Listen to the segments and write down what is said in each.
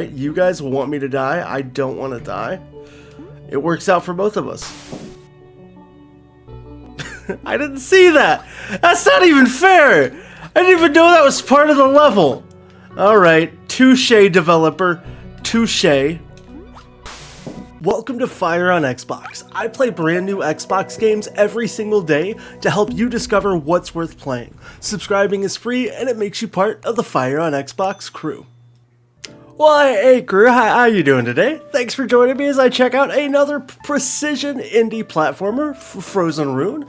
You guys want me to die. I don't want to die. It works out for both of us. I didn't see that. That's not even fair. I didn't even know that was part of the level. Alright, touche, developer. Touche. Welcome to Fire on Xbox. I play brand new Xbox games every single day to help you discover what's worth playing. Subscribing is free and it makes you part of the Fire on Xbox crew. Well, hey crew, how you doing today? Thanks for joining me as I check out another precision indie platformer, Frozen Rune.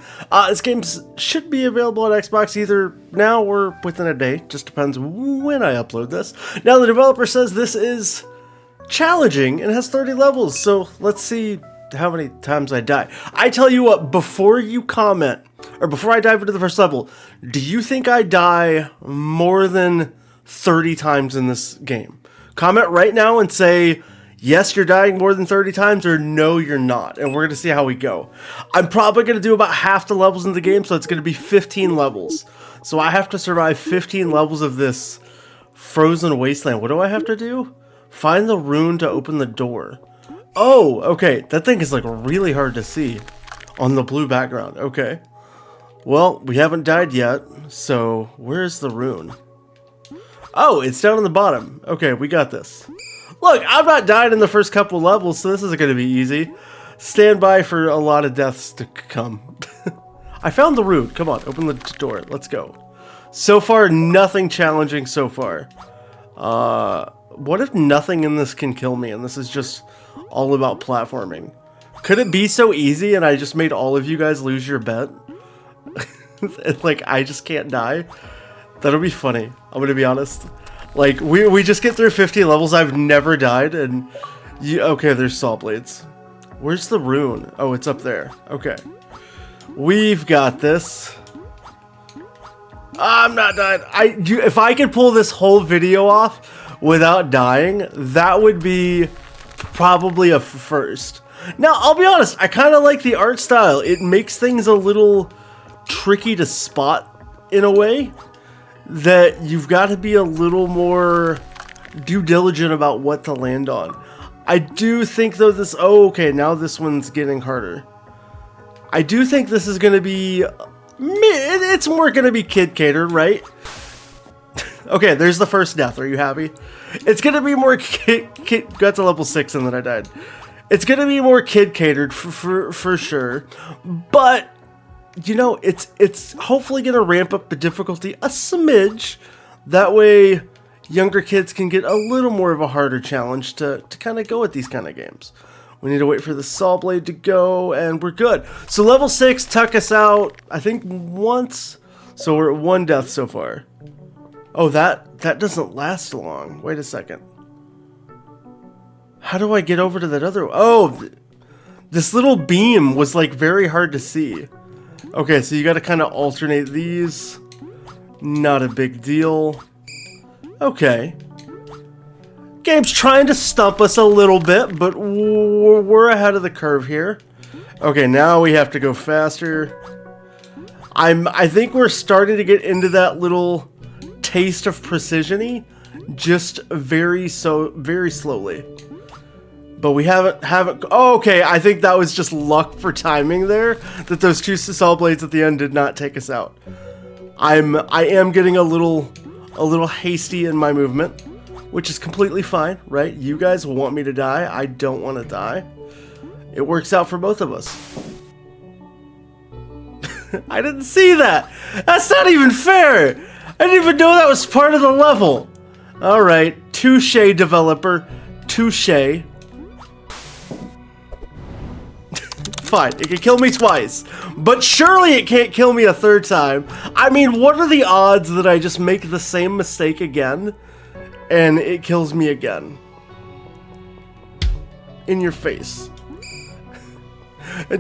This game should be available on Xbox either now or within a day, just depends when I upload this. Now the developer says this is challenging and has 30 levels, so let's see how many times I die. I tell you what, before you comment, or before I dive into the first level, do you think I die more than 30 times in this game? Comment right now and say, yes, you're dying more than 30 times, or no, you're not. And we're going to see how we go. I'm probably going to do about half the levels in the game, so it's going to be 15 levels. So I have to survive 15 levels of this frozen wasteland. What do I have to do? Find the rune to open the door. Oh, okay. That thing is like really hard to see on the blue background. Okay. Well, we haven't died yet, so where's the rune? Oh, it's down on the bottom. Okay, we got this. Look, I've not died in the first couple levels, so this is going to be easy. Stand by for a lot of deaths to come. I found the rune. Come on, open the door. Let's go. So far, nothing challenging so far. What if nothing in this can kill me and this is just all about platforming? Could it be so easy and I just made all of you guys lose your bet? Like, I just can't die? That'll be funny. I'm gonna be honest. Like, we just get through 50 levels. I've never died, and okay, there's saw blades. Where's the rune? Oh, it's up there. Okay, we've got this. I'm not dying. If I could pull this whole video off without dying, that would be probably a first. Now, I'll be honest. I kind of like the art style. It makes things a little tricky to spot in a way that you've got to be a little more due diligent about what to land on. I do think though this, oh, okay, now this one's getting harder. I do think this is going to be, it's more going to be kid catered, right? Okay, there's the first death. Are you happy? It's going to be more kid, got to level 6 and then I died. It's going to be more kid catered for sure. But you know, it's hopefully going to ramp up the difficulty a smidge. That way, younger kids can get a little more of a harder challenge to kind of go at these kind of games. We need to wait for the saw blade to go, and we're good. So level 6 took us out, I think, once. So we're at 1 death so far. Oh, that doesn't last long. Wait a second. How do I get over to that other one? Oh, this little beam was like very hard to see. Okay, so you got to kind of alternate these. Not a big deal. Okay. Game's trying to stump us a little bit, but we're ahead of the curve here. Okay, now we have to go faster. I think we're starting to get into that little taste of precision-y, just very slowly. But we haven't. Oh, okay, I think that was just luck for timing there. That those 2 saw blades at the end did not take us out. I am getting a little hasty in my movement, which is completely fine, right? You guys want me to die. I don't want to die. It works out for both of us. I didn't see that. That's not even fair. I didn't even know that was part of the level. All right, touche, developer. Touche. Fine, it can kill me twice, but surely it can't kill me a 3rd time. I mean, what are the odds that I just make the same mistake again and it kills me again? In your face.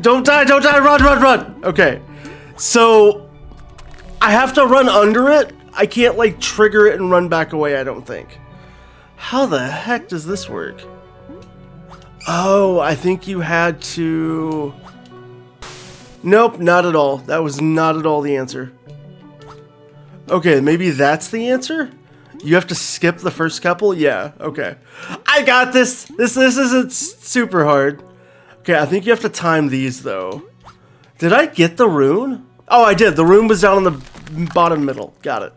Don't die, run. Okay, so I have to run under it. I can't like trigger it and run back away, I don't think. How the heck does this work? Oh, I think you had to... Nope, not at all. That was not at all the answer. Okay, maybe that's the answer? You have to skip the first couple? Yeah, okay. I got this! This isn't super hard. Okay, I think you have to time these, though. Did I get the rune? Oh, I did. The rune was down in the bottom middle. Got it.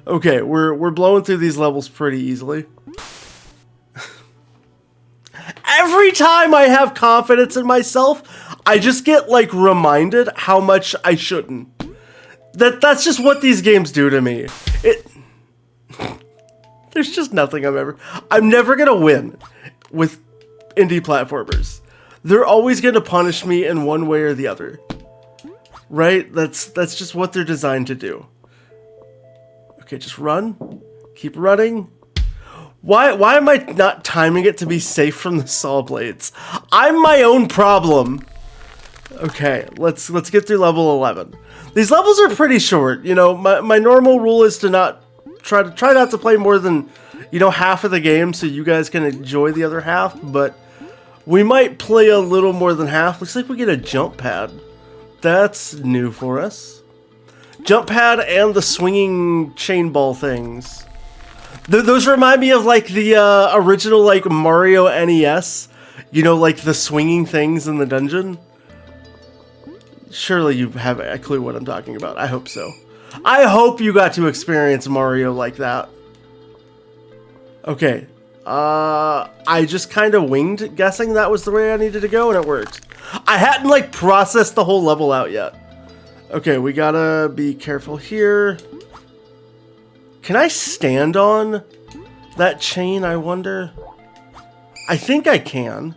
Okay, we're blowing through these levels pretty easily. Every time I have confidence in myself, I just get, like, reminded how much I shouldn't. That's just what these games do to me. There's just nothing I'm never gonna win with indie platformers. They're always gonna punish me in one way or the other. Right? That's just what they're designed to do. Okay, just run. Keep running. Why am I not timing it to be safe from the saw blades? I'm my own problem. Okay, let's get through level 11. These levels are pretty short. You know, my normal rule is to not try not to play more than, you know, half of the game so you guys can enjoy the other half, but we might play a little more than half. Looks like we get a jump pad. That's new for us. Jump pad and the swinging chain ball things. Those remind me of like the original like Mario NES. You know, like the swinging things in the dungeon. Surely you have a clue what I'm talking about. I hope so. I hope you got to experience Mario like that. Okay. I just kind of winged guessing that was the way I needed to go, and it worked. I hadn't like processed the whole level out yet. Okay, we gotta be careful here. Can I stand on that chain, I wonder? I think I can.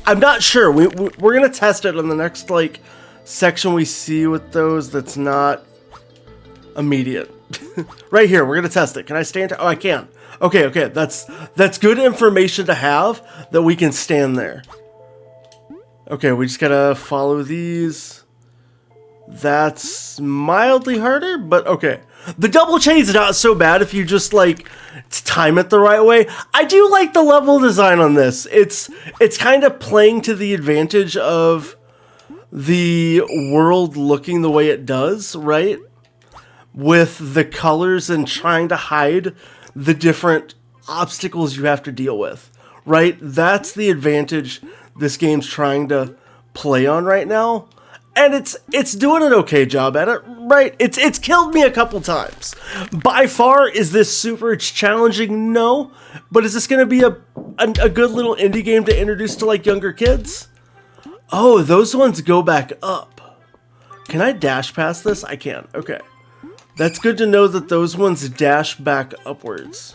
I'm not sure. We're gonna test it on the next like section we see with those that's not immediate. Right here, we're gonna test it. Can I stand? Oh, I can. Okay, that's good information to have that we can stand there. Okay, we just gotta follow these. That's mildly harder, but okay. The double chain's not so bad if you just like time it the right way. I do like the level design on this. It's kind of playing to the advantage of the world looking the way it does, right? With the colors and trying to hide the different obstacles you have to deal with, right? That's the advantage this game's trying to play on right now. And it's doing an okay job at it, right? It's killed me a couple times. By far, is this super challenging? No. But is this going to be a good little indie game to introduce to like younger kids? Oh, those ones go back up. Can I dash past this? I can. Okay. That's good to know that those ones dash back upwards.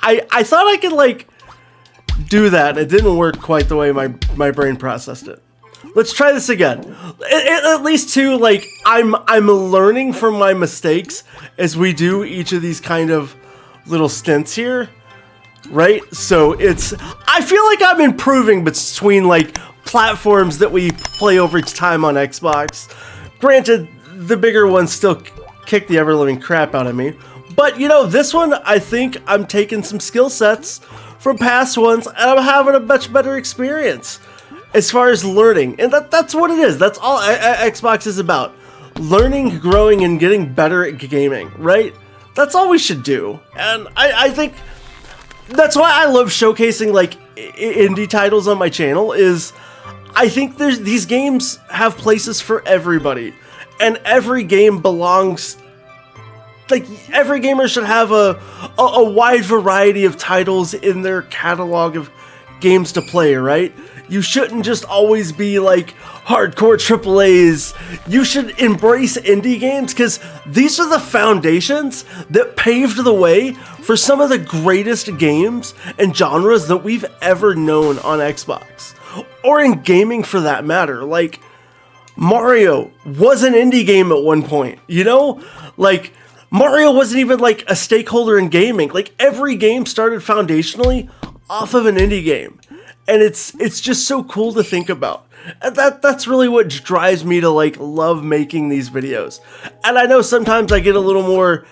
I thought I could like do that. It didn't work quite the way my brain processed it. Let's try this again. At least two, like I'm learning from my mistakes as we do each of these kind of little stints here, right? So I feel like I'm improving between like platforms that we play over time on Xbox. Granted, the bigger ones still kick the ever-living crap out of me. But, you know, this one, I think I'm taking some skill sets from past ones, and I'm having a much better experience as far as learning. And that's what it is. That's all Xbox is about. Learning, growing, and getting better at gaming, right? That's all we should do. And I think that's why I love showcasing, like, indie titles on my channel, is I think these games have places for everybody. And every game belongs... Like, every gamer should have a wide variety of titles in their catalog of games to play, right? You shouldn't just always be, like, hardcore AAAs. You should embrace indie games, because these are the foundations that paved the way for some of the greatest games and genres that we've ever known on Xbox. Or in gaming, for that matter. Like, Mario was an indie game at one point, you know? Like... Mario wasn't even like a stakeholder in gaming. Like every game started foundationally off of an indie game. And it's just so cool to think about. And that's really what drives me to like love making these videos. And I know sometimes I get a little more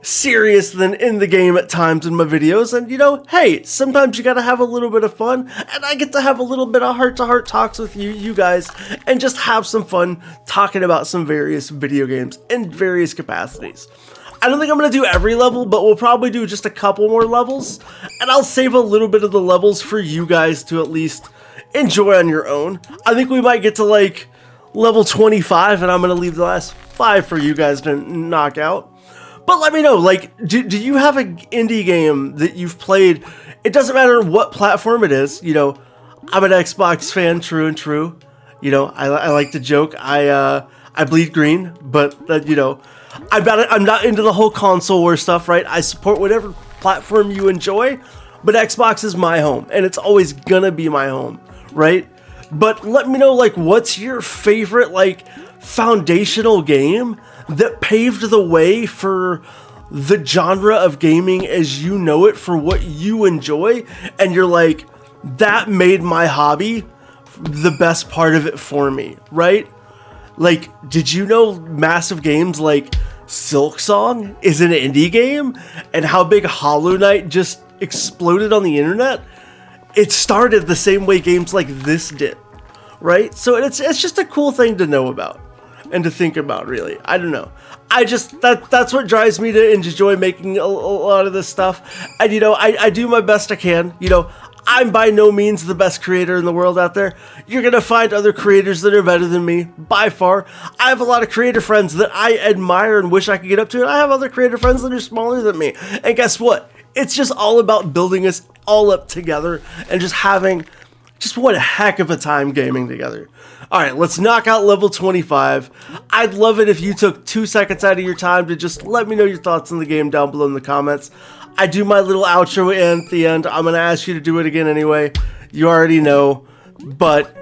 serious than in the game at times in my videos, and you know, hey, sometimes you gotta have a little bit of fun, and I get to have a little bit of heart-to-heart talks with you guys, and just have some fun talking about some various video games in various capacities. I don't think I'm gonna do every level, but we'll probably do just a couple more levels, and I'll save a little bit of the levels for you guys to at least enjoy on your own. I think we might get to like level 25, and I'm gonna leave the last 5 for you guys to knock out. But let me know, like, do you have an indie game that you've played? It doesn't matter what platform it is. You know, I'm an Xbox fan, true and true. You know, I like to joke. I bleed green, but you know, I'm not into the whole console war stuff, right? I support whatever platform you enjoy, but Xbox is my home, and it's always gonna be my home, right? But let me know, like, what's your favorite, like, foundational game that paved the way for the genre of gaming as you know it, for what you enjoy, and you're like, that made my hobby the best part of it for me, right? Like, did you know massive games like Silksong is an indie game, and how big Hollow Knight just exploded on the internet? It started the same way games like this did, right? So it's just a cool thing to know about and to think about, really. I don't know. That's what drives me to enjoy making a lot of this stuff. And, you know, I do my best I can. You know, I'm by no means the best creator in the world out there. You're going to find other creators that are better than me, by far. I have a lot of creator friends that I admire and wish I could get up to, and I have other creator friends that are smaller than me. And guess what? It's just all about building us all up together and just having just one heck of a time gaming together. Alright, let's knock out level 25. I'd love it if you took 2 seconds out of your time to just let me know your thoughts on the game down below in the comments. I do my little outro at the end. I'm going to ask you to do it again anyway. You already know. But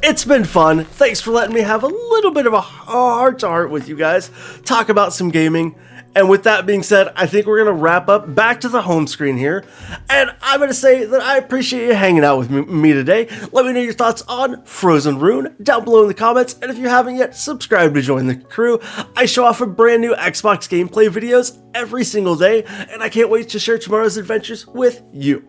it's been fun. Thanks for letting me have a little bit of a heart-to-heart with you guys. Talk about some gaming. And with that being said, I think we're going to wrap up back to the home screen here. And I'm going to say that I appreciate you hanging out with me today. Let me know your thoughts on Frozen Rune down below in the comments. And if you haven't yet, subscribe to join the crew. I show off a brand new Xbox gameplay videos every single day. And I can't wait to share tomorrow's adventures with you.